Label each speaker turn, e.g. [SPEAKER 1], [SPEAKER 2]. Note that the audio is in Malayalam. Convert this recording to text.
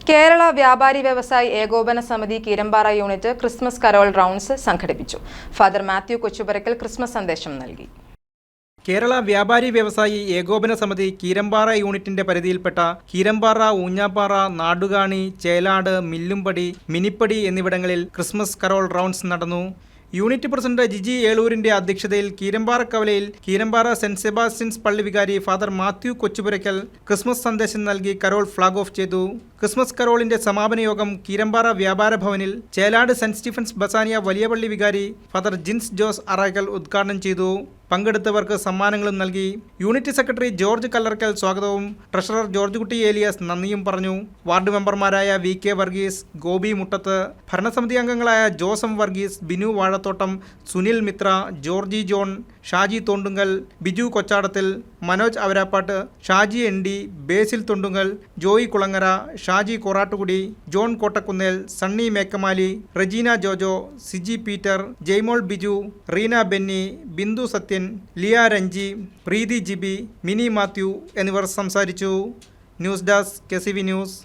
[SPEAKER 1] കേരള വ്യാപാരി വ്യവസായി ഏകോപന സമിതി Keerampara unit Christmas Carol rounds സംഘടിപ്പിച്ചു. ഫാദർ മാത്യു കൊച്ചുപുരയ്ക്കൽ ക്രിസ്മസ് സന്ദേശം നൽകി.
[SPEAKER 2] കേരള വ്യാപാരി വ്യവസായി ഏകോപന സമിതി കീരമ്പാറ യൂണിറ്റിന്റെ പരിധിയിൽപ്പെട്ട കീരമ്പാറ, ഊഞ്ഞാപ്പാറ, നാടുകാണി, ചേലാട്, മില്ലുംപടി, മിനിപ്പടി എന്നിവിടങ്ങളിൽ ക്രിസ്മസ് കരോൾ റൗണ്ട്സ് നടന്നു. യൂണിറ്റ് പ്രസിഡന്റ് ജിജി ഏളൂരിന്റെ അധ്യക്ഷതയിൽ കീരമ്പാറക്കവലയിൽ കീരമ്പാറ സെന്റ് സെബാസ്റ്റ്യൻസ് പള്ളി വികാരി ഫാദർ മാത്യു കൊച്ചുപുരയ്ക്കൽ ക്രിസ്മസ് സന്ദേശം നൽകി കരോൾ ഫ്ളാഗ് ഓഫ് ചെയ്തു. ക്രിസ്മസ് കരോളിന്റെ സമാപന യോഗം കീരമ്പാറ വ്യാപാര ഭവനിൽ ചേലാട് സെന്റ് സ്റ്റീഫൻസ് ബസാനിയ വലിയ പള്ളി വികാരി ഫാദർ ജിൻസ് ജോസ് അറയ്ക്കൽ ഉദ്ഘാടനം ചെയ്തു. പങ്കെടുത്തവർക്ക് സമ്മാനങ്ങളും നൽകി. യൂണിറ്റ് സെക്രട്ടറി ജോർജ് കല്ലർക്കൽ സ്വാഗതവും ട്രഷറർ ജോർജ് കുട്ടി ഏലിയാസ് നന്ദിയും പറഞ്ഞു. വാർഡ് മെമ്പർമാരായ VK വർഗീസ്, ഗോപി മുട്ടത്ത്, ഭരണസമിതി അംഗങ്ങളായ ജോസം Varghese, Binu Vazhathottam, Sunil Mitra, Georgie John, Shaji Thondunkal, Biju Kochadathil, Manoj Avarappattu, Shaji ND, Basil Thondunkal, Joy Kulangara, Shaji Korattukudi, John Kottakkunnel, Sunny Mekkamali, Regina Jojo, Siji Peter, Jaimol Biju, Reena Benny, Bindu Sathyan, Liya Ranji, Preethi Jibi, Mini Mathew എന്നിവർ സംസാരിച്ചു. News desk KCV news.